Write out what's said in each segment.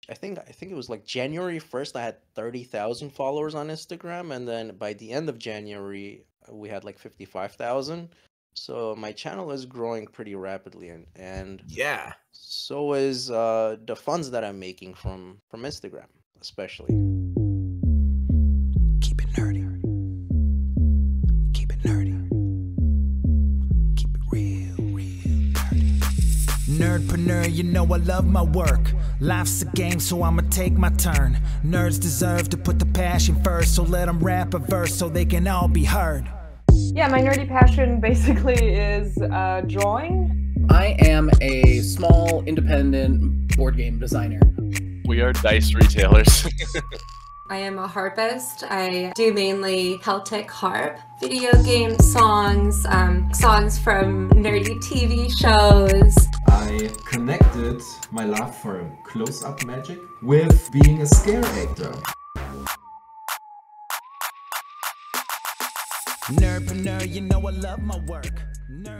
I think it was like January 1st, I had 30,000 followers on Instagram, and then by the end of January, we had like 55,000. So my channel is growing pretty rapidly, and Yeah. so is the funds that I'm making from Instagram, especially. Keep it nerdy. Keep it nerdy. Keep it real nerdy. Nerdpreneur, you know I love my work. Life's a game, so I'ma take my turn. Nerds deserve to put the passion first, so let them rap a verse so they can all be heard. Yeah, my nerdy passion basically is drawing. I am a small independent board game designer. We are dice retailers. I am a harpist. I do mainly Celtic harp, video game songs, songs from nerdy TV shows. I connected my love for close-up magic with being a scare actor. Nerdpreneur, you know I love my work.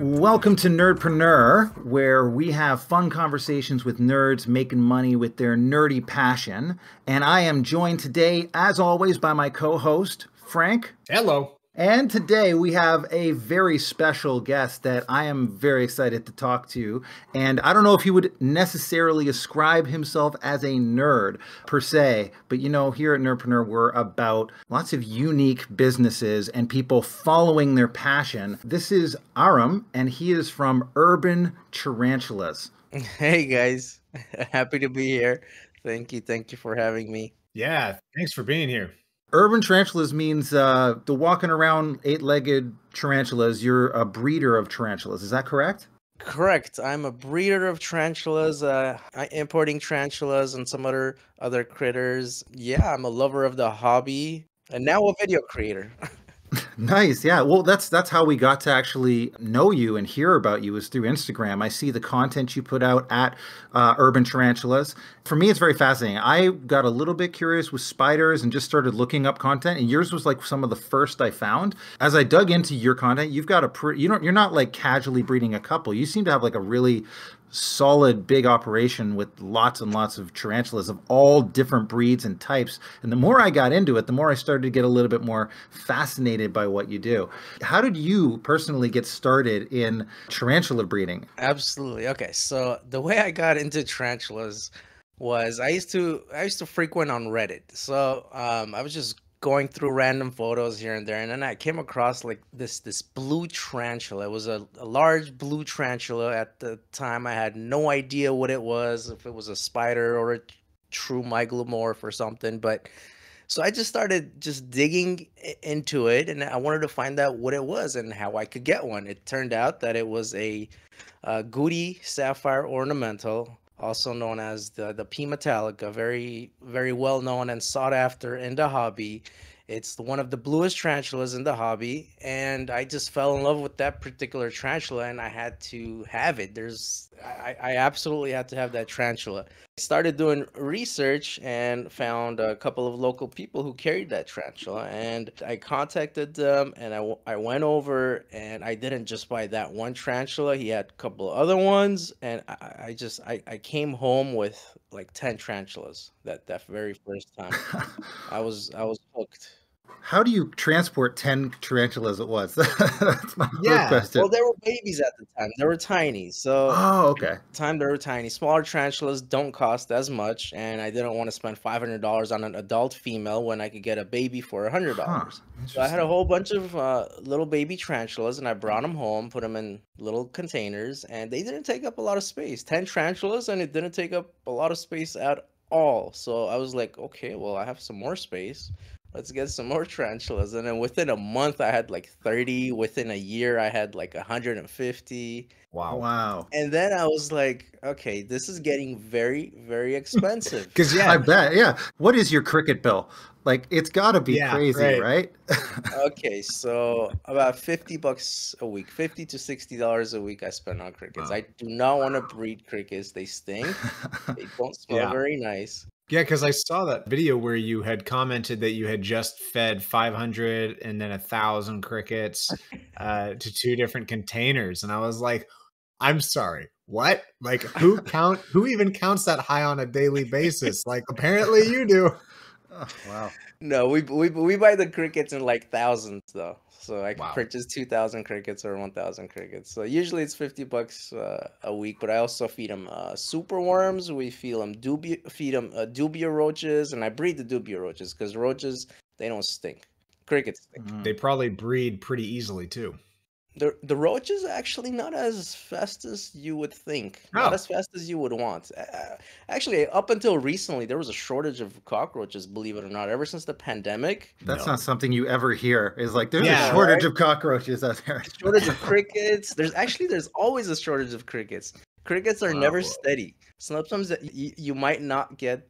Welcome to Nerdpreneur, where we have fun conversations with nerds making money with their nerdy passion. And I am joined today, as always, by my co-host, Frank. Hello. And today we have a very special guest that I am very excited to talk to. And I don't know if he would necessarily ascribe himself as a nerd per se, but you know, here at Nerdpreneur, we're about lots of unique businesses and people following their passion. This is Aram, and he is from Urban Tarantulas. Hey guys, happy to be here. Thank you for having me. Yeah, thanks for being here. Urban Tarantulas means the walking around eight-legged tarantulas. You're a breeder of tarantulas. Is that correct? Correct. I'm a breeder of tarantulas, importing tarantulas and some other critters. Yeah, I'm a lover of the hobby and now a video creator. Nice. Yeah. Well, that's how we got to actually know you and hear about you is through Instagram. I see the content you put out at Urban Tarantulas. For me, it's very fascinating. I got a little bit curious with spiders and just started looking up content, and yours was like some of the first I found. As I dug into your content, you've got you're not like casually breeding a couple. You seem to have like a really solid big operation with lots and lots of tarantulas of all different breeds and types. And the more I got into it, the more I started to get a little bit more fascinated by what you do. How did you personally get started in tarantula breeding? Absolutely. Okay, so the way I got into tarantulas was I used to frequent on Reddit. So I was just going through random photos here and there, and then I came across like this blue tarantula. It was a large blue tarantula. At the time I had no idea what it was, if it was a spider or a true myglomorph or something. But so I just started just digging into it, and I wanted to find out what it was and how I could get one. It turned out that it was a Goody sapphire ornamental, also known as the P Metallica, very, very well known and sought after in the hobby. It's one of the bluest tarantulas in the hobby, and I just fell in love with that particular tarantula, and I had to have it. I absolutely had to have that tarantula. I started doing research and found a couple of local people who carried that tarantula, and I contacted them, and I went over, and I didn't just buy that one tarantula. He had a couple of other ones, and I came home with like 10 tarantulas that very first time. I was hooked. How do you transport 10 tarantulas at once? That's my first question. Well, they were babies at the time. They were tiny. So okay. At the time they were tiny. Smaller tarantulas don't cost as much, and I didn't want to spend $500 on an adult female when I could get a baby for $100. So I had a whole bunch of little baby tarantulas, and I brought them home, put them in little containers, and they didn't take up a lot of space. 10 tarantulas, and it didn't take up a lot of space at all. So I was like, okay, well, I have some more space. Let's get some more tarantulas. And then within a month, I had like 30. Within a year, I had like 150. Wow. And then I was like, okay, this is getting very, very expensive. Because I bet, yeah. What is your cricket bill? Like, it's got to be crazy, right? Okay, so about $50 a week, $50 to $60 a week I spend on crickets. Wow. I do not want to breed crickets. They stink. They don't smell very nice. Yeah, because I saw that video where you had commented that you had just fed 500 and then 1,000 crickets to 2 different containers. And I was like, I'm sorry, What? Like who even counts that high on a daily basis? Like apparently you do. Oh, wow. No, we buy the crickets in like thousands though. So I can Wow. purchase 2,000 crickets or 1,000 crickets. So usually it's $50 a week, but I also feed them super worms. We feed them dubia roaches, and I breed the dubia roaches because roaches, they don't stink. Crickets stink. They probably breed pretty easily too. The roach is actually not as fast as you would think, not as fast as you would want. Actually, up until recently, there was a shortage of cockroaches, believe it or not. Ever since the pandemic, That's not something you ever hear. Is like there's a shortage of cockroaches out there. Shortage of crickets. There's always a shortage of crickets. Crickets are never steady. Sometimes you might not get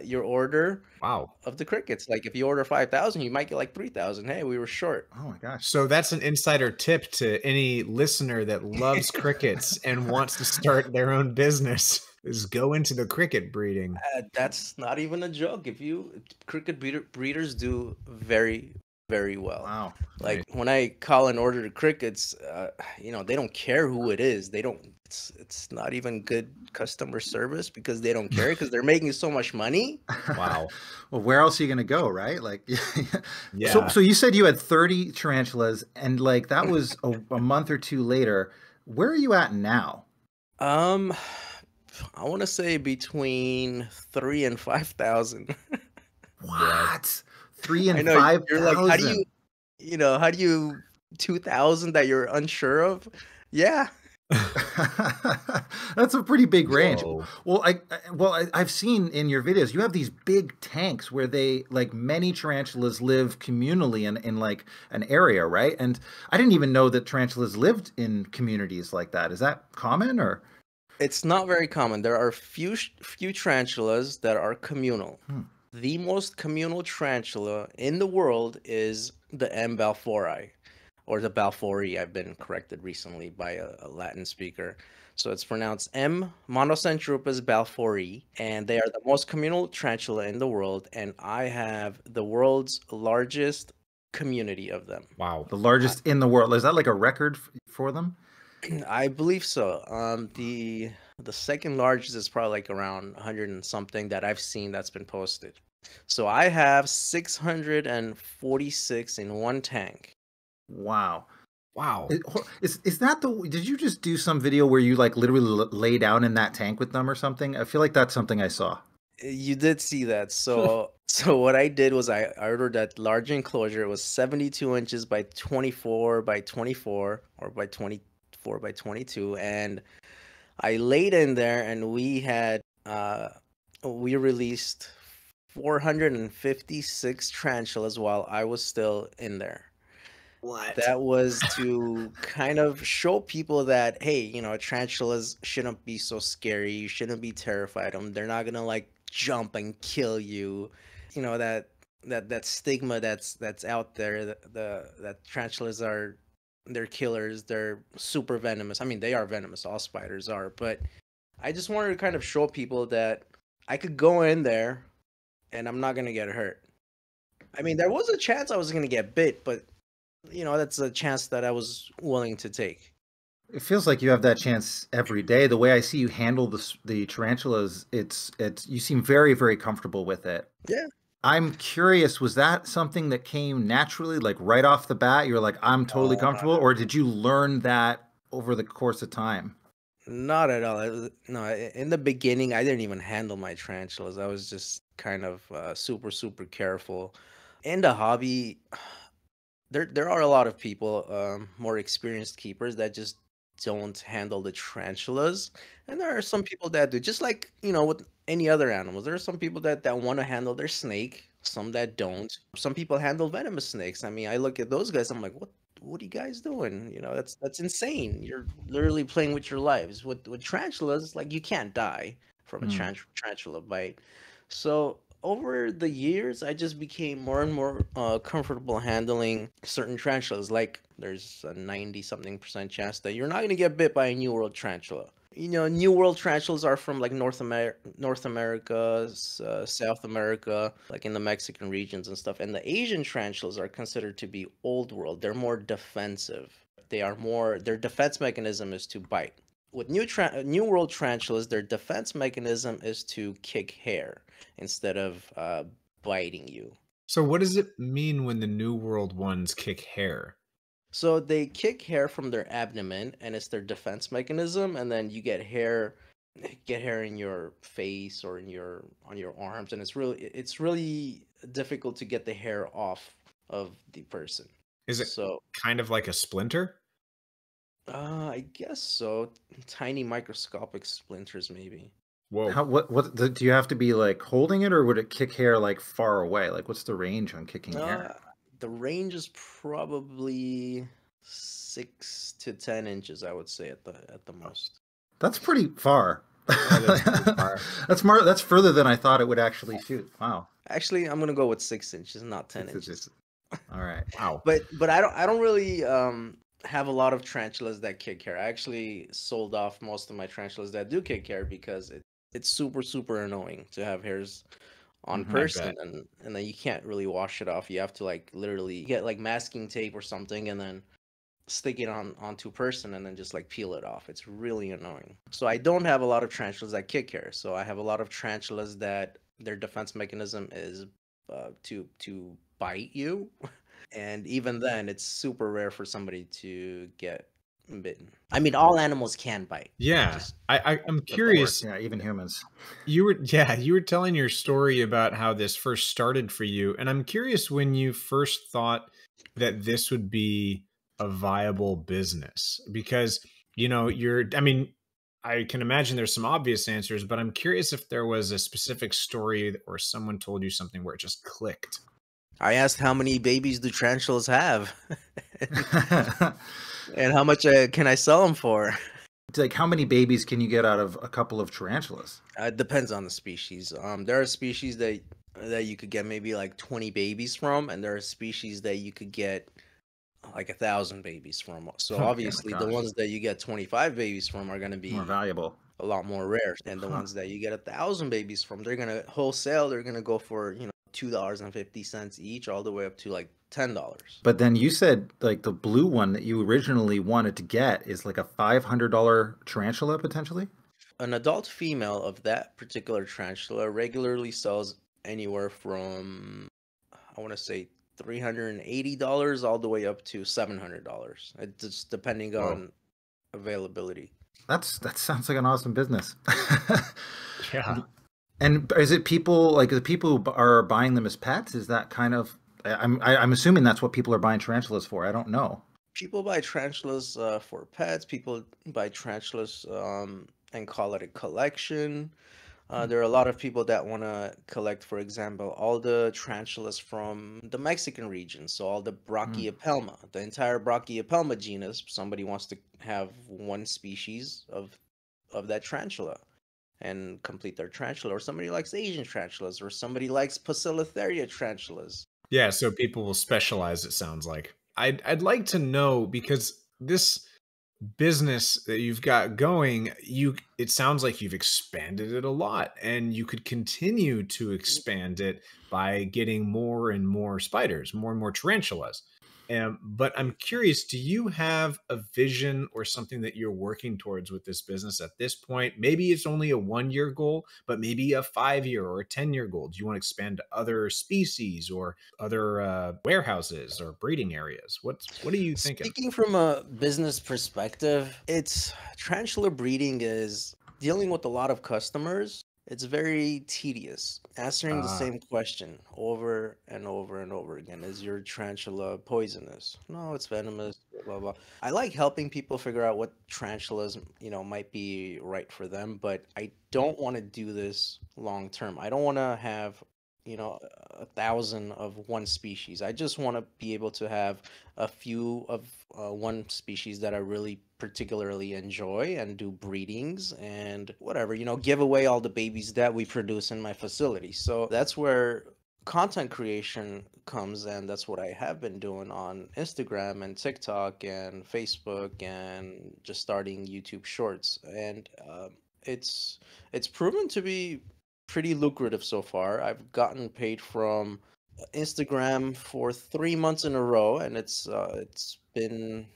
your order of the crickets. Like if you order 5,000, you might get like 3,000. Hey, we were short. Oh my gosh. So that's an insider tip to any listener that loves crickets and wants to start their own business is go into the cricket breeding. That's not even a joke. Cricket breeders do very, very well. Wow. Like when I call and order the crickets, they don't care who it is. They don't. It's not even good customer service because they don't care because they're making so much money. Wow. Well, where else are you going to go, right? Like, yeah. So you said you had 30 tarantulas, and like that was a month or two later. Where are you at now? I want to say between 3,000 and 5,000. What? 3,000 and 5,000? You're like, how do you 2,000 that you're unsure of? Yeah. That's a pretty big range. Well, I've seen in your videos you have these big tanks where they like many tarantulas live communally in like an area, right? And I didn't even know that tarantulas lived in communities like that. Is that common or? It's not very common. There are few tarantulas that are communal. The most communal tarantula in the world is the M. balfouri. Or the balfouri. I've been corrected recently by a Latin speaker. So it's pronounced M. Monocentropus balfouri, and they are the most communal tarantula in the world, and I have the world's largest community of them. Wow. The largest in the world. Is that like a record for them? I believe so. The second largest is probably like around 100 and something that I've seen that's been posted. So I have 646 in one tank. Wow. Wow. Is that did you just do some video where you like literally lay down in that tank with them or something? I feel like that's something I saw. You did see that. So what I did was I ordered that large enclosure. It was 72 inches by 24 by 24 or by 24 by 22. And I laid in there and we released 456 tarantulas while I was still in there. What? That was to kind of show people that, hey, tarantulas shouldn't be so scary. You shouldn't be terrified of them. They're not gonna like jump and kill you. That stigma that's out there. That tarantulas they're killers. They're super venomous. I mean, they are venomous. All spiders are. But I just wanted to kind of show people that I could go in there and I'm not gonna get hurt. I mean, there was a chance I was gonna get bit, but that's a chance that I was willing to take. It feels like you have that chance every day. The way I see you handle the tarantulas, it's you seem very, very comfortable with it. Yeah. I'm curious, was that something that came naturally, like right off the bat? You're like, I'm totally comfortable, or did you learn that over the course of time? Not at all. No, in the beginning, I didn't even handle my tarantulas. I was just kind of super, super careful. In the hobby, there are a lot of people, more experienced keepers that just don't handle the tarantulas, and there are some people that do. Just like with any other animals, there are some people that want to handle their snake, some that don't. Some people handle venomous snakes. I mean, I look at those guys, I'm like, what are you guys doing? That's insane. You're literally playing with your lives. With tarantulas, like you can't die from a tarantula bite. So over the years, I just became more and more comfortable handling certain tarantulas. Like there's a 90-something% chance that you're not going to get bit by a New World tarantula. New World tarantulas are from like North America, South America, like in the Mexican regions and stuff. And the Asian tarantulas are considered to be Old World. They're more defensive. Their defense mechanism is to bite. with New World tarantulas, their defense mechanism is to kick hair instead of biting you. So what does it mean when the New World ones kick hair? So they kick hair from their abdomen, and it's their defense mechanism. And then you get hair in your face or on your arms, and it's really difficult to get the hair off of the person. Is it so kind of like a splinter? I guess so. Tiny microscopic splinters, maybe. Whoa. Do you have to be like holding it, or would it kick hair like far away? Like, what's the range on kicking hair? The range is probably 6 to 10 inches, I would say, at the most. That's pretty far. That's pretty far. That's further than I thought it would actually shoot. Wow. Actually, I'm gonna go with 6 inches, not 10 inches. All right. Wow. But I don't really have a lot of tarantulas that kick hair. I actually sold off most of my tarantulas that do kick hair because it's super annoying to have hairs on person, and then you can't really wash it off. You have to like literally get like masking tape or something and then stick it onto person and then just like peel it off. It's really annoying. So I don't have a lot of tarantulas that kick hair. So I have a lot of tarantulas that their defense mechanism is to bite you. And even then, it's super rare for somebody to get bitten. I mean, all animals can bite. Yeah, I'm curious. Yeah, even humans. You were telling your story about how this first started for you, and I'm curious when you first thought that this would be a viable business, because I can imagine there's some obvious answers, but I'm curious if there was a specific story or someone told you something where it just clicked. I asked how many babies do tarantulas have, and how much can I sell them for? It's like, how many babies can you get out of a couple of tarantulas? It depends on the species. There are species that you could get maybe like 20 babies from, and there are species that you could get like 1,000 babies from. So obviously, the ones that you get 25 babies from are going to be more valuable, a lot more rare, and the ones that you get 1,000 babies from, they're going to wholesale. They're going to go for $2.50 each, all the way up to like $10. But then you said like the blue one that you originally wanted to get is like a $500 tarantula potentially. An adult female of that particular tarantula regularly sells anywhere from, I want to say, $380 all the way up to $700. It's just depending on availability. That sounds like an awesome business. Yeah. And is it people like the people who are buying them as pets? Is that kind of? I'm assuming that's what people are buying tarantulas for. I don't know. People buy tarantulas for pets. People buy tarantulas and call it a collection. There are a lot of people that want to collect, for example, all the tarantulas from the Mexican region. So all the Brachypelma, the entire Brachypelma genus. Somebody wants to have one species of that tarantula and complete their tarantula. Or somebody likes Asian tarantulas, or somebody likes Poecilotheria tarantulas. Yeah, so people will specialize, it sounds like. I'd like to know, because this business that you've got going, it sounds like you've expanded it a lot, and you could continue to expand it by getting more and more spiders, more and more tarantulas. But I'm curious, do you have a vision or something that you're working towards with this business at this point? Maybe it's only a 1-year goal, but maybe a 5-year or a 10-year goal. Do you want to expand to other species or other warehouses or breeding areas? What are you thinking? Speaking from a business perspective, tarantula breeding is dealing with a lot of customers. It's very tedious, answering the same question over and over and over again. Is your tarantula poisonous? No, it's venomous, blah, blah. I like helping people figure out what tarantulas, might be right for them, but I don't want to do this long term. I don't want to have 1,000 of one species. I just want to be able to have a few of one species that I really particularly enjoy and do breedings and whatever, give away all the babies that we produce in my facility. So that's where content creation comes, and that's what I have been doing on Instagram and TikTok and Facebook, and just starting YouTube Shorts. And it's proven to be pretty lucrative so far. I've gotten paid from Instagram for 3 months in a row, and it's been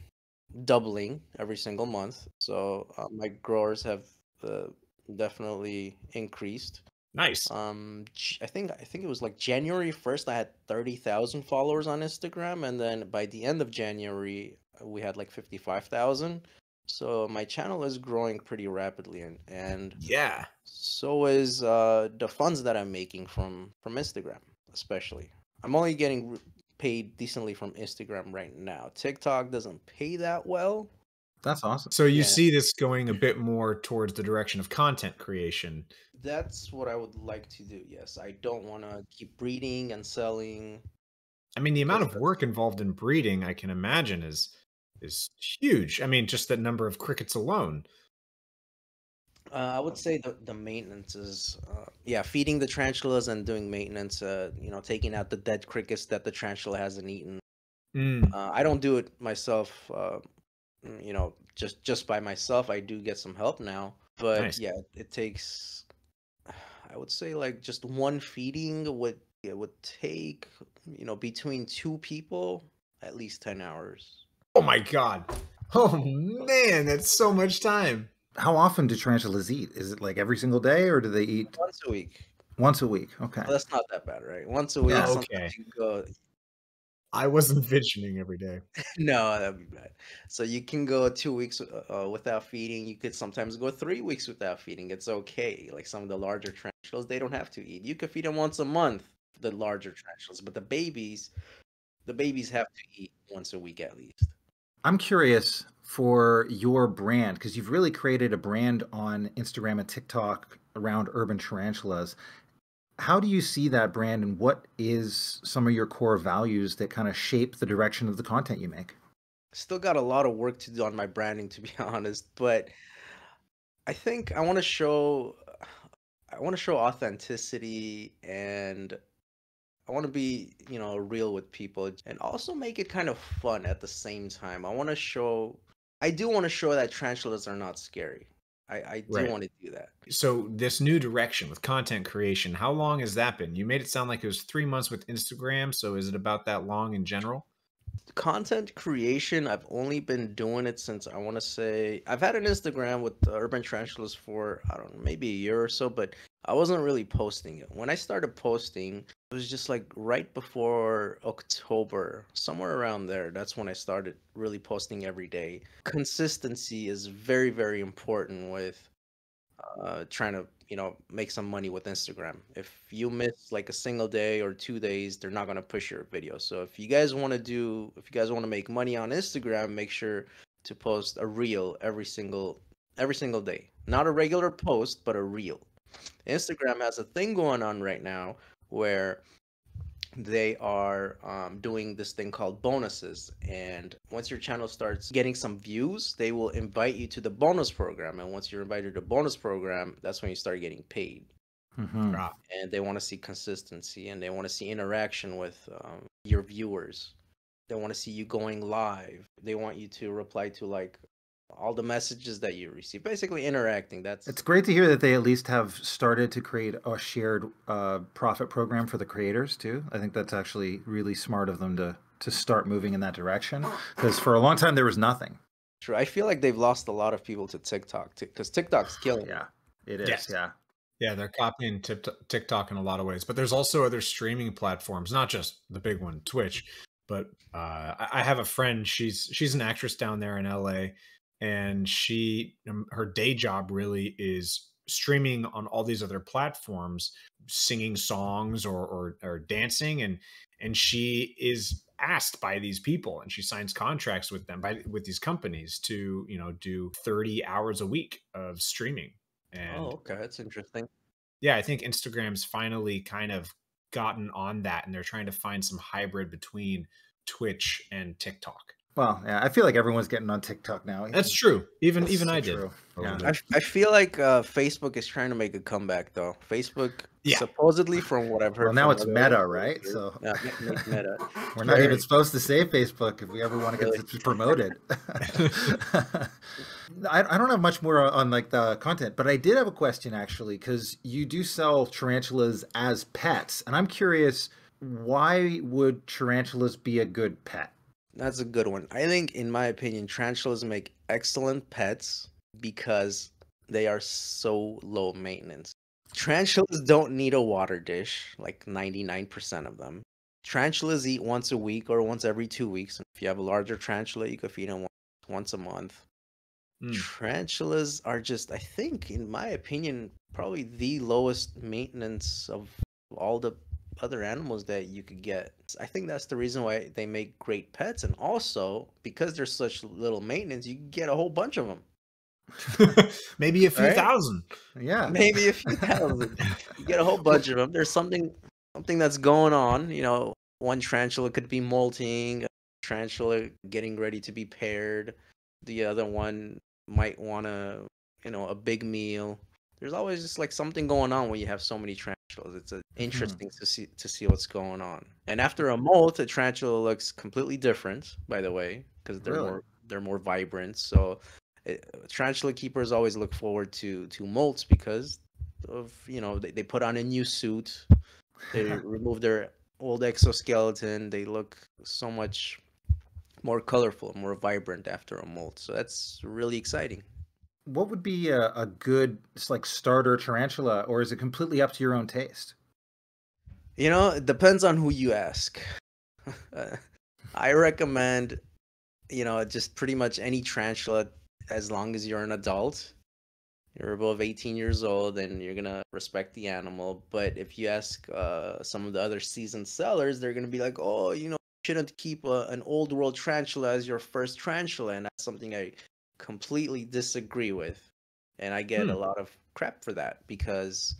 doubling every single month. So my growers have definitely increased. Nice. I think it was like January 1st, I had 30,000 followers on Instagram, and then by the end of January, we had like 55,000. So my channel is growing pretty rapidly, and Yeah. so is the funds that I'm making from Instagram, especially. I'm only getting paid decently from Instagram right now. TikTok doesn't pay that well. That's awesome. So you Yeah. see this going a bit more towards the direction of content creation. That's what I would like to do. Yes, I don't want to keep breeding and selling. I mean, the amount Because of work involved in breeding, I can imagine, is huge. I mean, just the number of crickets alone. I would say the maintenance is, yeah, feeding the tarantulas and doing maintenance. Taking out the dead crickets that the tarantula hasn't eaten. I don't do it myself. Just by myself. I do get some help now, but Nice. yeah, it takes. I would say like just one feeding would take between two people at least 10 hours. Oh my God. Oh man, that's so much time. How often do tarantulas eat? Is it like every single day, or do they eat Once a week. once a week? Okay. Well, that's not that bad, right? Once a week. Yeah. Sometimes Okay. you go. I wasn't visioning every day. No, that'd be bad. So you can go 2 weeks without feeding. You could sometimes go 3 weeks without feeding. It's okay. Like some of the larger tarantulas, they don't have to eat. You could feed them once a month, the larger tarantulas, but the babies have to eat once a week at least. I'm curious for your brand, because you've really created a brand on Instagram and TikTok around Urban Tarantulas. How do you see that brand, and what is some of your core values that kind of shape the direction of the content you make? Still got a lot of work to do on my branding, to be honest, but I think I want to show authenticity, and I want to be, real with people, and also make it kind of fun at the same time. I do want to show that tarantulas are not scary. I do Right. want to do that. So this new direction with content creation, how long has that been? You made it sound like it was 3 months with Instagram. So is it about that long in general? Content creation, I've only been doing it since, I want to say, I've had an Instagram with Urban Tarantulas for, I don't know, maybe a year or so, but I wasn't really posting it. When I started posting, it was just like right before October, somewhere around there. That's when I started really posting every day. Consistency is very, very important with trying to make some money with Instagram. If you miss like a single day or 2 days, they're not going to push your video. So if you guys want to make money on Instagram, make sure to post a reel every single day. Not a regular post, but a reel. Instagram has a thing going on right now where they are doing this thing called bonuses, and once your channel starts getting some views, they will invite you to the bonus program, and once you're invited to the bonus program, that's when you start getting paid. Mm-hmm. And they want to see consistency, and they want to see interaction with your viewers. They want to see you going live. They want you to reply to like all the messages that you receive, basically interacting. It's great to hear that they at least have started to create a shared profit program for the creators too. I think that's actually really smart of them to start moving in that direction, because for a long time there was nothing. True. I feel like they've lost a lot of people to TikTok because TikTok's killing. Yeah, it is. Yes. Yeah, they're copying TikTok in a lot of ways, but there's also other streaming platforms, not just the big one, Twitch. But I have a friend. She's an actress down there in LA. And her day job really is streaming on all these other platforms, singing songs or dancing, and she is asked by these people, and she signs contracts with them with these companies to do 30 hours a week of streaming. And okay, that's interesting. Yeah, I think Instagram's finally kind of gotten on that, and they're trying to find some hybrid between Twitch and TikTok. Well, yeah, I feel like everyone's getting on TikTok now. That's true. Even I did. True. Yeah. I feel like Facebook is trying to make a comeback, though. Facebook, supposedly, from what I've heard. Well, now it's Meta, right? So yeah, Meta. We're not even supposed to say Facebook if we ever want to get this promoted. I don't have much more on like the content, but I did have a question actually, because you do sell tarantulas as pets, and I'm curious, why would tarantulas be a good pet? That's a good one. I think, in my opinion, tarantulas make excellent pets because they are so low maintenance. Tarantulas don't need a water dish, like 99% of them. Tarantulas eat once a week or once every 2 weeks. If you have a larger tarantula, you could feed them once a month. Mm. Tarantulas are just, I think, in my opinion, probably the lowest maintenance of all the other animals that you could get. I think that's the reason why they make great pets. And also, because they're such little maintenance, you can get a whole bunch of them, Maybe a few right? thousand. Yeah. Maybe a few thousand. You get a whole bunch of them. There's something that's going on. One tarantula could be molting, a tarantula getting ready to be paired. The other one might want a big meal. There's always just like something going on when you have so many tarantulas. It's interesting to see what's going on. And after a molt, a tarantula looks completely different, by the way, because Really? they're more vibrant. So tarantula keepers always look forward to molts because of they put on a new suit, they remove their old exoskeleton, they look so much more colorful, more vibrant after a molt. So that's really exciting. What would be a good like starter tarantula, or is it completely up to your own taste? It depends on who you ask. I recommend, just pretty much any tarantula as long as you're an adult. You're above 18 years old and you're going to respect the animal. But if you ask some of the other seasoned sellers, they're going to be like, oh, you shouldn't keep an old world tarantula as your first tarantula. And that's something I completely disagree with. And I get a lot of crap for that because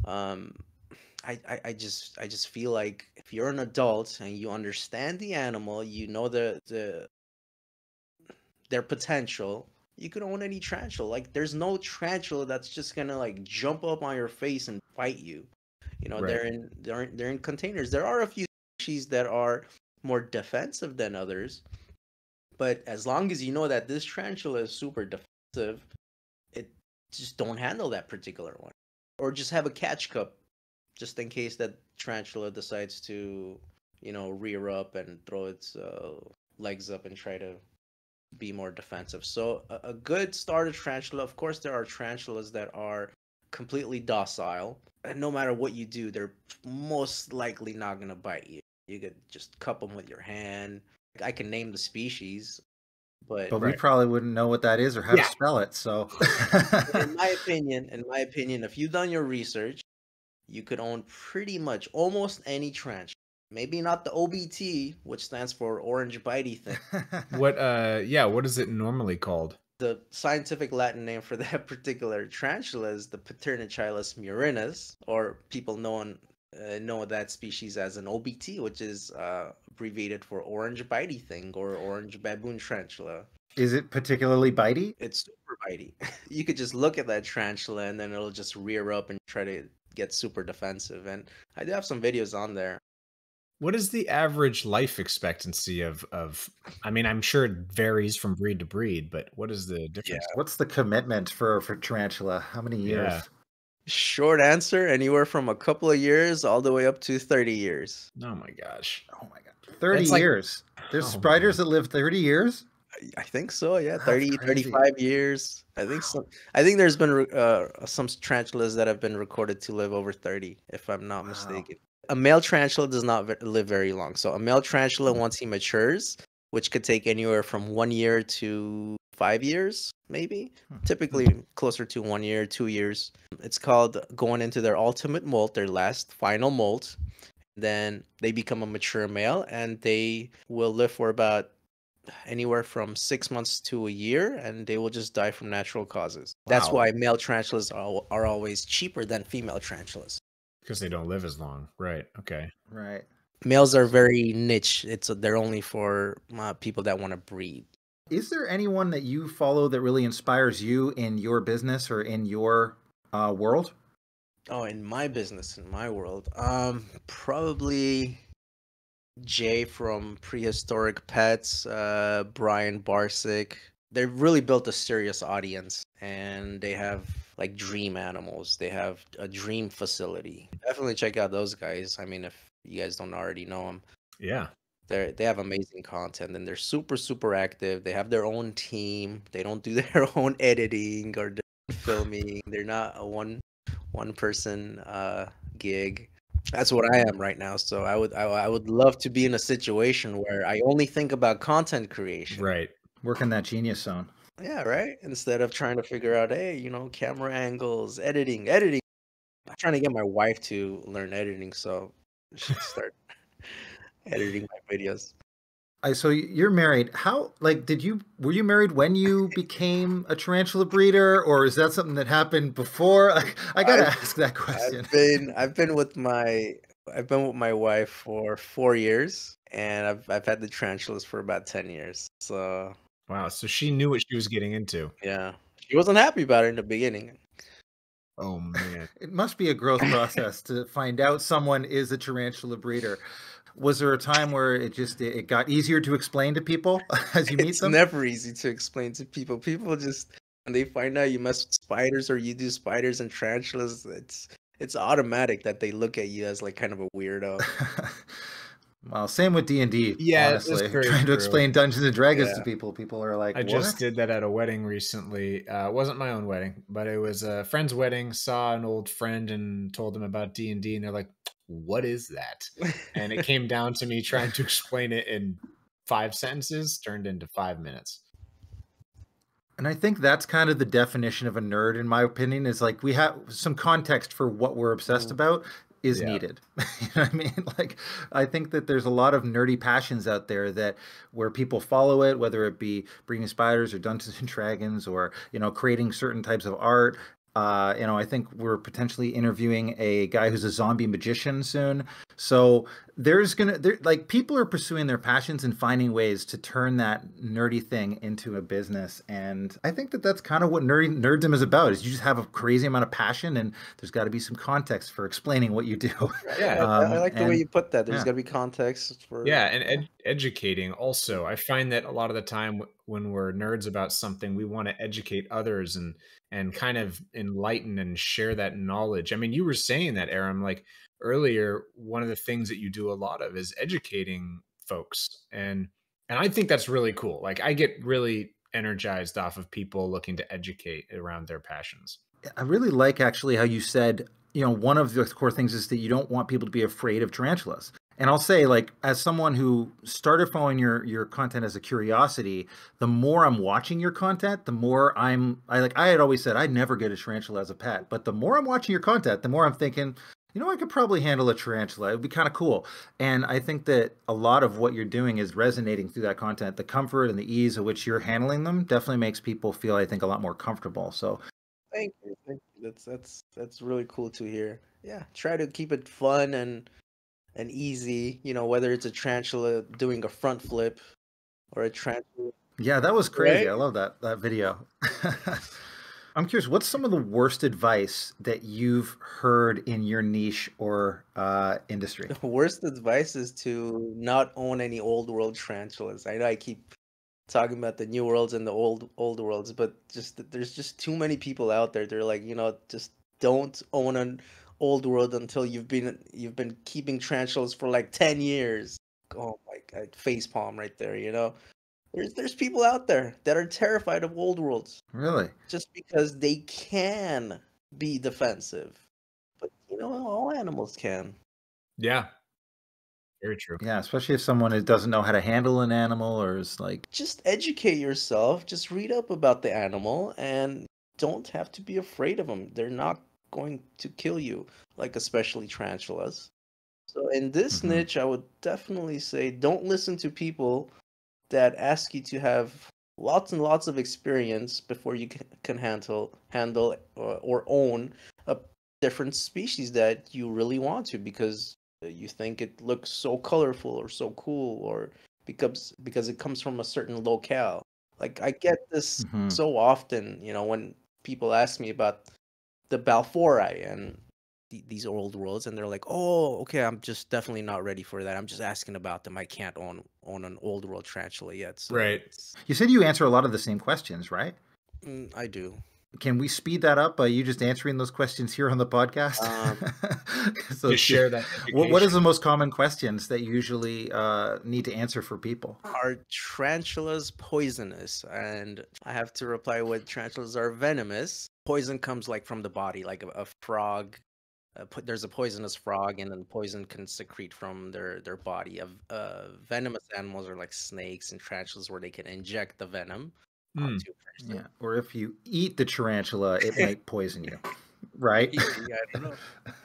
um, I just feel like if you're an adult and you understand the animal, you know their potential, you could own any tarantula. Like there's no tarantula that's just gonna like jump up on your face and bite you. Right. They're in containers. There are a few species that are more defensive than others, but as long as you know that this tarantula is super defensive, it just don't handle that particular one, or just have a catch cup just in case that tarantula decides to, rear up and throw its legs up and try to be more defensive. So a good starter tarantula, of course, there are tarantulas that are completely docile, and no matter what you do, they're most likely not gonna bite you. You could just cup them with your hand. I can name the species, but we probably wouldn't know what that is or how to spell it. So, in my opinion, if you've done your research, you could own pretty much almost any tarantula. Maybe not the OBT, which stands for orange bitey thing. What is it normally called? The scientific Latin name for that particular tarantula is the Paternichelus murinus, or people know that species as an OBT, which is abbreviated for orange bitey thing or orange baboon tarantula. Is it particularly bitey? It's super bitey. You could just look at that tarantula and then it'll just rear up and try to get super defensive. And I do have some videos on there. What is the average life expectancy of I mean, I'm sure it varies from breed to breed, but what is the difference? Yeah. What's the commitment for tarantula? How many years? Yeah. Short answer, anywhere from a couple of years all the way up to 30 years. Oh my gosh. Oh my god. 30 years. There's spiders that live 30 years? I think so, yeah. 30, 35 years. I think so. I think there's been some tarantulas that have been recorded to live over 30, if I'm not mistaken. A male tarantula does not live very long. So a male tarantula, once he matures, which could take anywhere from 1 year to 5 years, maybe. Typically closer to 1 year, 2 years. It's called going into their ultimate molt, their last final molt. Then they become a mature male, and they will live for about anywhere from 6 months to a year, and they will just die from natural causes. That's why male tarantulas are always cheaper than female tarantulas. Because they don't live as long. Right. Okay. Right. Males are very niche. They're only for people that want to breed. Is there anyone that you follow that really inspires you in your business or in your world? Oh, in my business, in my world, probably Jay from Prehistoric Pets, Brian Barsick. They've really built a serious audience, and they have like dream animals. They have a dream facility. Definitely check out those guys. I mean, if you guys don't already know them. Yeah. They have amazing content and they're super active. They have their own team. They don't do their own editing or filming. They're not a one person gig. That's what I am right now. So I would love to be in a situation where I only think about content creation. Right. Work in that genius zone. Yeah, right. Instead of trying to figure out, hey, camera angles, editing. I'm trying to get my wife to learn editing, so she can start editing my videos. So you're married. How, like, were you married when you became a tarantula breeder, or is that something that happened before? I gotta ask that question. I've been with my wife for 4 years, and I've had the tarantulas for about 10 years. So wow, so she knew what she was getting into. Yeah, she wasn't happy about it in the beginning. Oh man, it must be a growth process to find out someone is a tarantula breeder. Was there a time where it got easier to explain to people as you meet them? It's never easy to explain to people. People just, when they find out you mess with spiders or you do spiders and tarantulas, it's automatic that they look at you as like kind of a weirdo. Well, same with D&D. Yeah, honestly, trying to explain Dungeons and Dragons to people are like, I just did that at a wedding recently. It wasn't my own wedding, but it was a friend's wedding. Saw an old friend and told them about D&D, and they're like, what is that? And it came down to me trying to explain it in 5 sentences, turned into 5 minutes. And I think that's kind of the definition of a nerd, in my opinion, is like we have some context for what we're obsessed about is needed. You know what I mean? Like, I think that there's a lot of nerdy passions out there where people follow it, whether it be breeding spiders or Dungeons and Dragons or, creating certain types of art. I think we're potentially interviewing a guy who's a zombie magician soon. So people are pursuing their passions and finding ways to turn that nerdy thing into a business. And I think that that's kind of what nerddom is about, is you just have a crazy amount of passion and there's got to be some context for explaining what you do. Yeah, I like the way you put that. There's got to be context for... Yeah, and educating also. I find that a lot of the time when we're nerds about something, we want to educate others and kind of enlighten and share that knowledge. I mean, you were saying that, Aram, like earlier, one of the things that you do a lot of is educating folks. And I think that's really cool. Like, I get really energized off of people looking to educate around their passions. I really like actually how you said, one of the core things is that you don't want people to be afraid of tarantulas. And I'll say, like, as someone who started following your content as a curiosity, the more I'm watching your content, the more I had always said I'd never get a tarantula as a pet. But the more I'm watching your content, the more I'm thinking, I could probably handle a tarantula. It would be kind of cool. And I think that a lot of what you're doing is resonating through that content. The comfort and the ease of which you're handling them definitely makes people feel, I think, a lot more comfortable. So thank you. That's really cool to hear. Yeah, try to keep it fun and easy, whether it's a tarantula doing a front flip or a tarantula. Yeah, that was crazy. Right? I love that video. I'm curious, what's some of the worst advice that you've heard in your niche or industry? The worst advice is to not own any old world tarantulas. I know I keep talking about the new worlds and the old worlds, but there's just too many people out there. They're like, just don't own an old world until you've been keeping tarantulas for like 10 years. Oh my god, facepalm right there. There's people out there that are terrified of old worlds. Really? Just because they can be defensive. But all animals can. Yeah. Very true. Yeah, especially if someone doesn't know how to handle an animal or is like... Just educate yourself. Just read up about the animal and don't have to be afraid of them. They're not going to kill you, like especially tarantulas. So in this niche, I would definitely say don't listen to people that ask you to have lots and lots of experience before you can handle or own a different species that you really want to, because you think it looks so colorful or so cool, or because it comes from a certain locale. Like, I get this so often, when people ask me about the Balfouri and these old worlds, and they're like, oh, okay, I'm just definitely not ready for that. I'm just asking about them. I can't own an old world tarantula yet. So right. You said you answer a lot of the same questions, right? I do. Can we speed that up by you just answering those questions here on the podcast? So Just share that what is the education. most common questions that you usually need to answer for people? Are tarantulas poisonous? And I have to reply with tarantulas are venomous. Poison comes like from the body, like a frog. There's a poisonous frog, and then poison can secrete from their body. Venomous animals are like snakes and tarantulas, where they can inject the venom onto a person. Yeah, or if you eat the tarantula, it might poison you, right? Maybe, I don't know.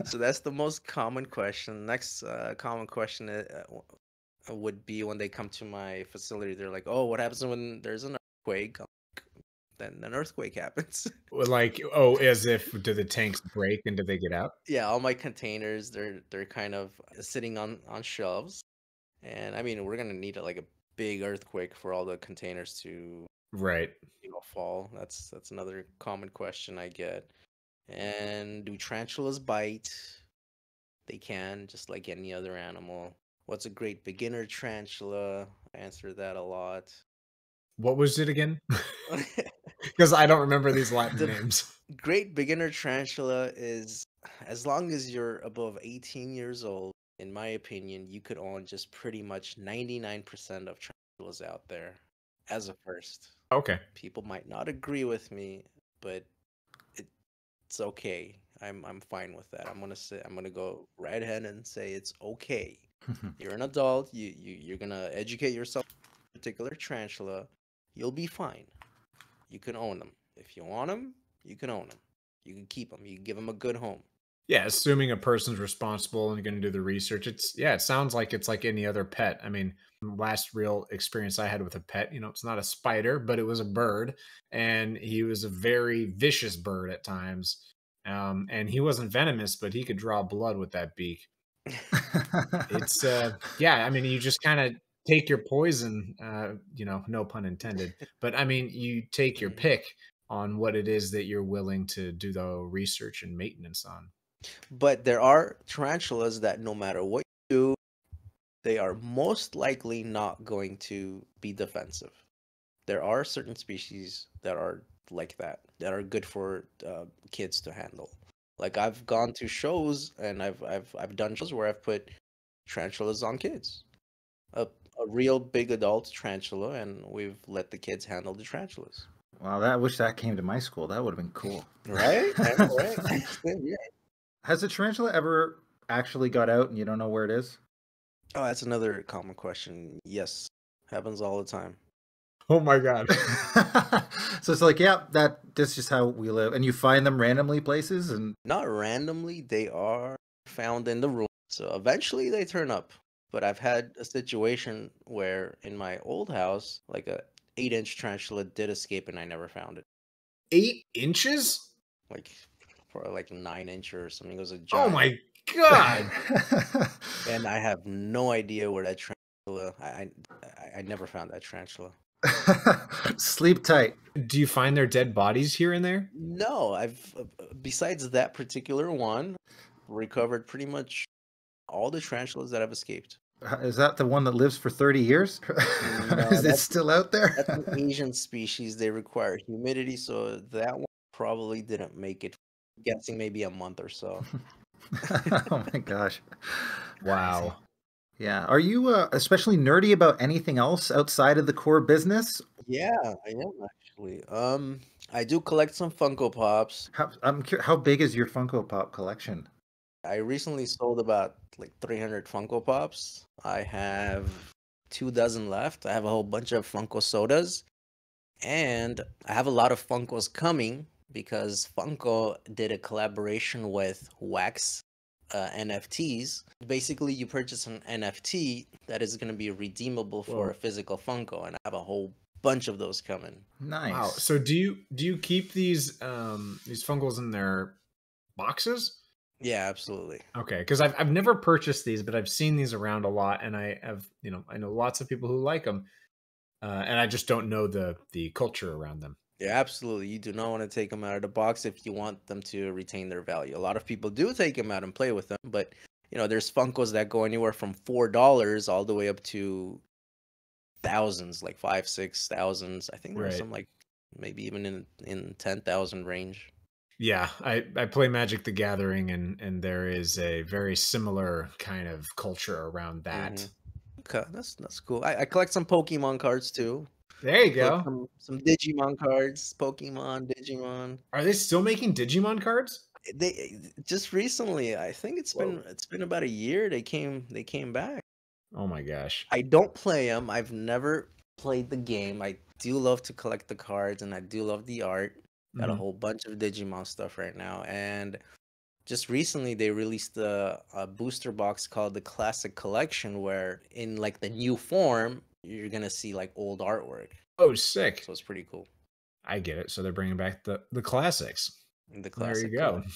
So that's the most common question. Next common question would be when they come to my facility. They're like, "Oh, what happens when there's an earthquake?" Then an earthquake happens. Like, oh, as if do the tanks break and do they get out? Yeah, all my containers, they're kind of sitting on shelves, and I mean we're gonna need like a big earthquake for all the containers to Right. fall. That's another common question I get. And do tarantulas bite? They can, just like any other animal. What's a great beginner tarantula? I answer that a lot. What was it again? Because I don't remember these Latin The names. great beginner tarantula is, as long as you're above 18 years old, in my opinion, you could own just pretty much 99% of tarantulas out there as a first. Okay. People might not agree with me, but it's okay. I'm fine with that. I'm gonna go right ahead and say it's okay. You're an adult. You're gonna educate yourself on a particular tarantula. You'll be fine. You can own them. If you want them, you can own them. You can keep them. You can give them a good home. Yeah, assuming a person's responsible and going to do the research. It sounds like it's like any other pet. I mean, last real experience I had with a pet, it's not a spider, but it was a bird, and he was a very vicious bird at times. And he wasn't venomous, but he could draw blood with that beak. It's yeah, I mean, you just kind of take your poison, no pun intended, but I mean, you take your pick on what it is that you're willing to do the research and maintenance on. But there are tarantulas that no matter what you do, they are most likely not going to be defensive. There are certain species that are like that are good for kids to handle. Like I've gone to shows and I've done shows where I've put tarantulas on kids. A real big adult tarantula, and we've let the kids handle the tarantulas. Wow, I wish that came to my school. That would have been cool. Right? Right. Yeah. Has a tarantula ever actually got out and you don't know where it is? Oh, that's another common question. Yes, happens all the time. Oh my god. So it's like, yeah, that's just how we live. And you find them randomly places? And not randomly, they are found in the room. So eventually they turn up. But I've had a situation where in my old house, like a 8-inch tarantula did escape and I never found it. 8 inches? Like for like 9-inch or something. It was a giant. Oh my god. And I have no idea where that tarantula. I never found that tarantula. Sleep tight. Do you find their dead bodies here and there? No, I've besides that particular one, recovered pretty much all the tarantulas that have escaped. Is that the one that lives for 30 years? No, is it still out there? That's an Asian species. They require humidity, so that one probably didn't make it. I'm guessing maybe a month or so. Oh my gosh. Wow. Yeah. Are you especially nerdy about anything else outside of the core business? Yeah, I am actually. I do collect some Funko Pops. How big is your Funko Pop collection? I recently sold about like 300 Funko Pops. I have 24 left. I have a whole bunch of Funko sodas, and I have a lot of Funkos coming because Funko did a collaboration with Wax NFTs. Basically, you purchase an NFT that is going to be redeemable for a physical Funko, and I have a whole bunch of those coming. Nice. Wow. So do you keep these Funkos in their boxes? Yeah, absolutely. Okay, because I've never purchased these, but I've seen these around a lot, and I know lots of people who like them, and I just don't know the culture around them. Yeah, absolutely. You do not want to take them out of the box if you want them to retain their value. A lot of people do take them out and play with them, but there's Funkos that go anywhere from $4 all the way up to thousands, like 5,000, 6,000. I think there's some like maybe even in 10,000 range. Yeah, I play Magic the Gathering, and there is a very similar kind of culture around that. Okay, that's cool. I collect some Pokemon cards too. There you Collect go. some Digimon cards, Pokemon, Digimon. Are they still making Digimon cards? They just recently, I think Whoa. it's been about a year. They came back. Oh my gosh. I don't play them. I've never played the game. I do love to collect the cards, and I do love the art. Got a Mhm. whole bunch of Digimon stuff right now, and just recently they released a booster box called the Classic Collection, where in like the new form you're gonna see like old artwork. Oh, sick. So it's pretty cool. I get it. So they're bringing back the classics. The There you Classic go. Collection.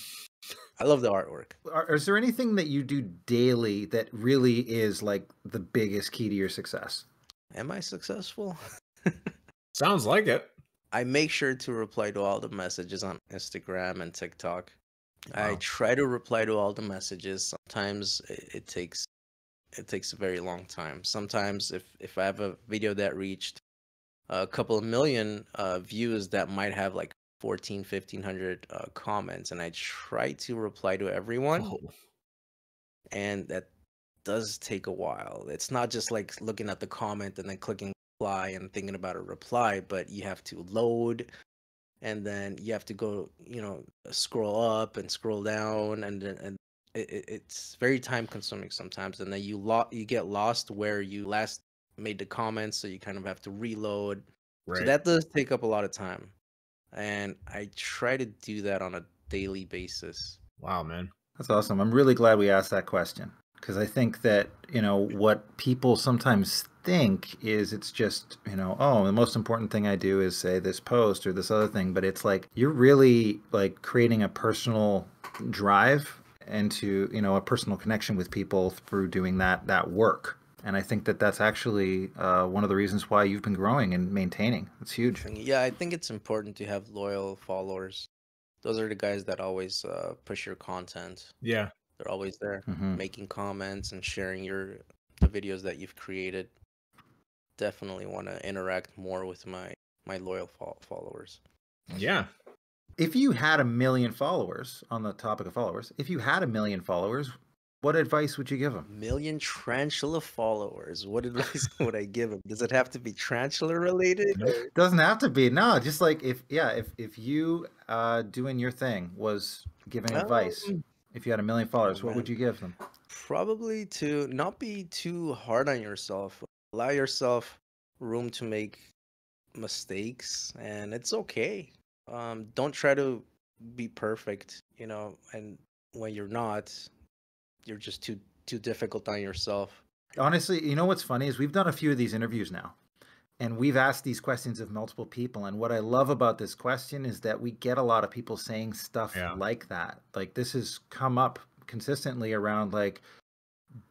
I love the artwork. Is there anything that you do daily that really is like the biggest key to your success? Am I successful? Sounds like it. I make sure to reply to all the messages on Instagram and TikTok. I Wow. try to reply to all the messages. Sometimes it takes a very long time. Sometimes if I have a video that reached a couple of million views, that might have like 1,500 comments, and I try to reply to everyone, Oh, and that does take a while. It's not just like looking at the comment and then clicking reply and thinking about a reply, but you have to load, and then you have to go, scroll up and scroll down, and then it's very time consuming sometimes, and then you get lost where you last made the comments, so you kind of have to reload. So right. that does take up a lot of time, and I try to do that on a daily basis. Wow, man. That's awesome. I'm really glad we asked that question, because I think that, what people sometimes think is it's just, oh, the most important thing I do is say this post or this other thing, but it's like you're really like creating a personal drive into, a personal connection with people through doing that work. And I think that that's actually one of the reasons why you've been growing and maintaining. It's huge. Yeah, I think it's important to have loyal followers. Those are the guys that always push your content. Yeah. They're always there, Mhm. making comments and sharing the videos that you've created. Definitely want to interact more with my loyal followers. Yeah. If you had 1 million followers, on the topic of followers, if you had 1 million followers, what advice would you give them? Million tarantula followers. What advice would I give them? Does it have to be tarantula related? Nope. or- Doesn't have to be. No, just like if you doing your thing was giving advice. Um, If you had 1 million followers, Oh, what would man. you give them? Probably to not be too hard on yourself. Allow yourself room to make mistakes, and it's okay. Don't try to be perfect, and when you're not, you're just too difficult on yourself. Honestly, you know what's funny is we've done a few of these interviews now, and we've asked these questions of multiple people. And what I love about this question is that we get a lot of people saying stuff Yeah. like that. Like this has come up consistently around like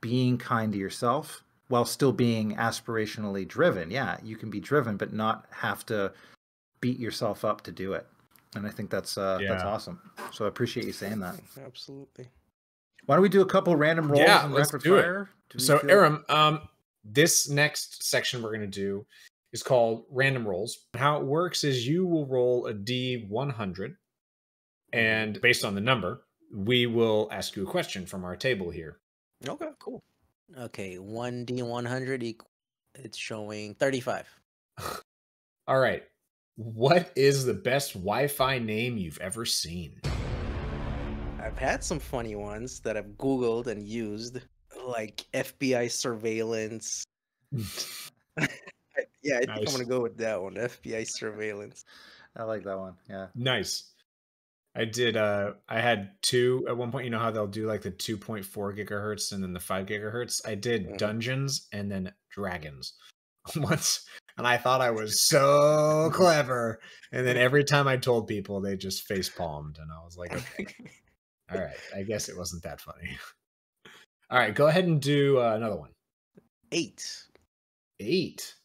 being kind to yourself while still being aspirationally driven. Yeah, you can be driven, but not have to beat yourself up to do it. And I think that's Yeah. awesome. So I appreciate you saying that. Absolutely. Why don't we do a couple random rolls Yeah, and let's rapid do it. fire? Do we So, feel- Aram, this next section we're going to do is called random rolls. How it works is you will roll a D100, and based on the number, we will ask you a question from our table here. Okay, cool. Okay, 1D100 it's showing 35. All right. What is the best Wi-Fi name you've ever seen? I've had some funny ones that I've Googled and used, like FBI surveillance. Yeah, I think I'm Nice. gonna go with that one, FBI surveillance. I like that one. Yeah. Nice. I had two at one point. You know how they'll do like the 2.4 gigahertz and then the 5 gigahertz? I did Mhm. dungeons and then dragons once. And I thought I was so clever. And then every time I told people, they just face palmed. And I was like, okay, all right. I guess it wasn't that funny. All right. Go ahead and do another one. 8. 8.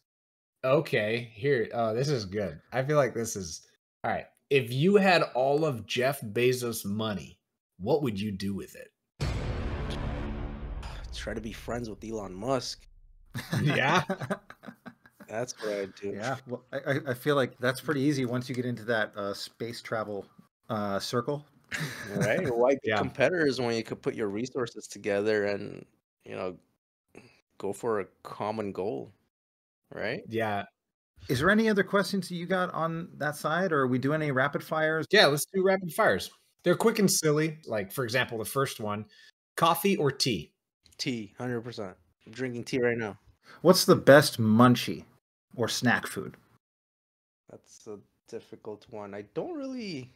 Okay. Here. Oh, this is good. I feel like this is. All right. If you had all of Jeff Bezos' money, what would you do with it? Try to be friends with Elon Musk. Yeah. That's what I do. Yeah, well, I feel like that's pretty easy once you get into that space travel circle. Right? Why be Yeah. competitors when you could put your resources together and, you know, go for a common goal, right? Yeah. Is there any other questions that you got on that side, or are we doing any rapid fires? Yeah, let's do rapid fires. They're quick and silly. Like, for example, the first one, coffee or tea? Tea, 100%. I'm drinking tea right now. What's the best munchie or snack food? That's a difficult one. I don't really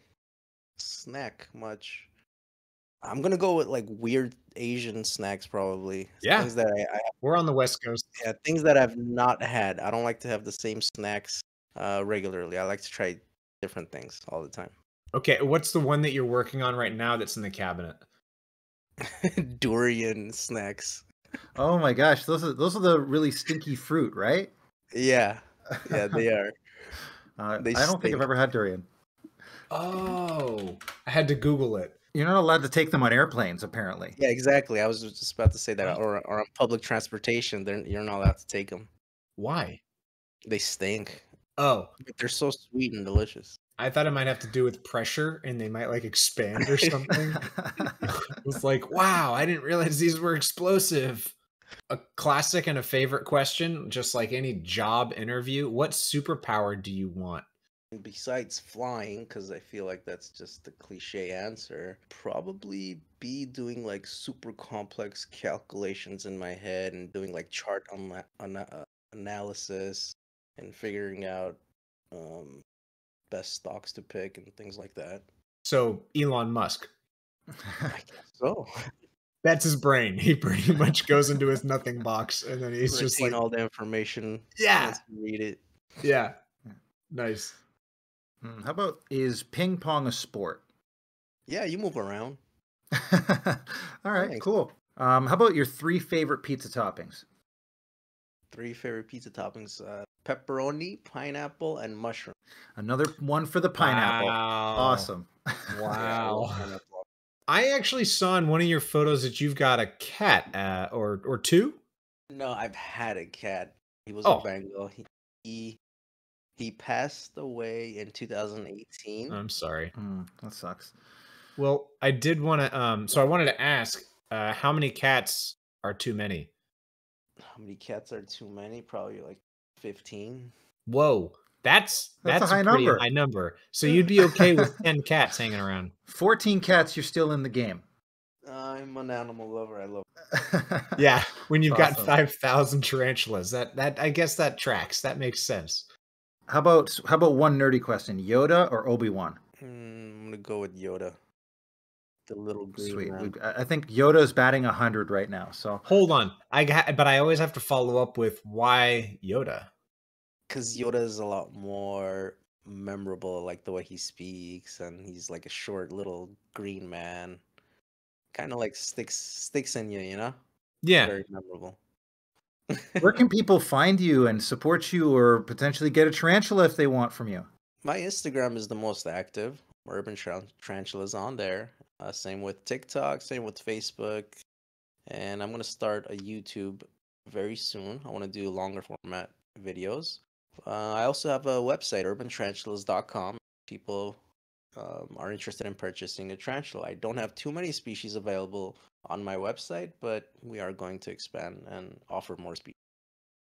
snack much. I'm gonna go with like weird Asian snacks, probably. Yeah. Things that We're on the West Coast. yeah, things that I've not had. I don't like to have the same snacks regularly. I like to try different things all the time. Okay, what's the one that you're working on right now that's in the cabinet? Durian snacks. Oh my gosh, those are the really stinky fruit, right? Yeah, yeah, they are. They I don't think I've stink. ever had durian. Oh, I had to Google it. You're not allowed to take them on airplanes, apparently. Yeah, exactly. I was just about to say that, or on public transportation, you're not allowed to take them. Why? They stink, Oh, but they're so sweet and delicious. I thought it might have to do with pressure and they might like expand or something. It's like, wow, I didn't realize these were explosive. A classic and a favorite question, just like any job interview. What superpower do you want? And besides flying, because I feel like that's just the cliche answer, probably be doing like super complex calculations in my head and doing like chart analysis and figuring out best stocks to pick and things like that. So, Elon Musk. I guess so. That's his brain. He pretty much goes into his nothing box and then he's just Retain like, all the information. Yeah. Once you read it. yeah, nice. How about, is ping pong a sport? Yeah, you move around. All right, Thanks. cool. How about your 3 favorite pizza toppings? 3 favorite pizza toppings: pepperoni, pineapple, and mushroom. Another one for the pineapple. Wow. Awesome. Yeah, I Wow. love pineapple. I actually saw in one of your photos that you've got a cat or two. No, I've had a cat. He was Oh. a Bengal. He passed away in 2018. I'm sorry. That sucks. Well, I did want to so I wanted to ask how many cats are too many? How many cats are too many? Probably like 15. Whoa. That's a high pretty number. high number. So you'd be okay with 10 cats hanging around. 14 cats, you're still in the game. I'm an animal lover. I love Yeah, when you've got Awesome. 5,000 tarantulas. That I guess that tracks. That makes sense. How about one nerdy question? Yoda or Obi-Wan? I'm gonna go with Yoda. The little green Sweet. man. I think Yoda's batting 100 right now. So Hold on. But I always have to follow up with why Yoda? Because Yoda is a lot more memorable, like the way he speaks, and he's like a short little green man. Kind of like sticks in you, you know? Yeah. Very memorable. where can people find you and support you, or potentially get a tarantula if they want from you? My Instagram is the most active. Urban Tarantulas on there. Same with TikTok, same with Facebook. And I'm going to start a YouTube very soon. I want to do longer format videos. I also have a website, urbantarantulas.com. People are interested in purchasing a tarantula. I don't have too many species available on my website, but we are going to expand and offer more species.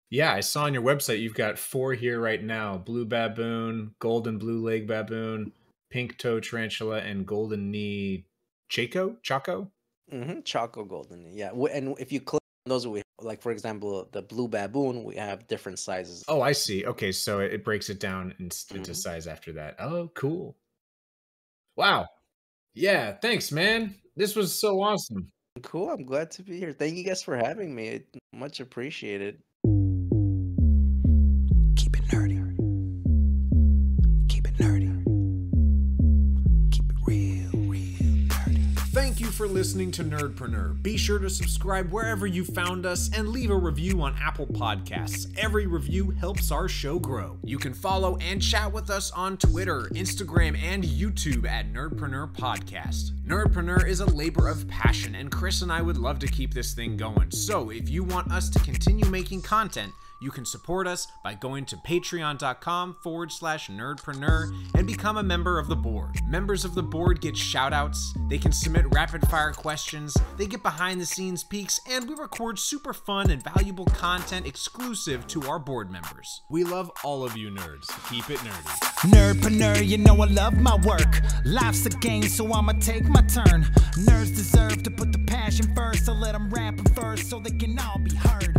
Yeah, I saw on your website you've got 4 here right now. Blue baboon, golden blue leg baboon, pink toe tarantula, and golden knee Chaco? Choco golden, yeah. And if you click on those, we like, for example, the blue baboon, we have different sizes. Oh, I see. Okay, so it breaks it down into size after that. Oh, cool. Wow. Yeah, thanks, man. This was so awesome. Cool. I'm glad to be here. Thank you guys for having me. Much appreciated. Keep it nerdy. Keep it nerdy. Keep it real nerdy. Thank you for for listening to Nerdpreneur. Be sure to subscribe wherever you found us and leave a review on Apple Podcasts. Every review helps our show grow. You can follow and chat with us on Twitter, Instagram, and YouTube at Nerdpreneur Podcast. Nerdpreneur is a labor of passion, and Chris and I would love to keep this thing going. So if you want us to continue making content, you can support us by going to patreon.com/nerdpreneur and become a member of the board. Members of the board get shout-outs, they can submit rapid-fire questions, they get behind-the-scenes peeks, and we record super fun and valuable content exclusive to our board members. We love all of you nerds. Keep it nerdy. Nerdpreneur, you know I love my work. Life's a game, so I'ma take my turn. Nerds deserve to put the passion first, so let them rap first so they can all be heard.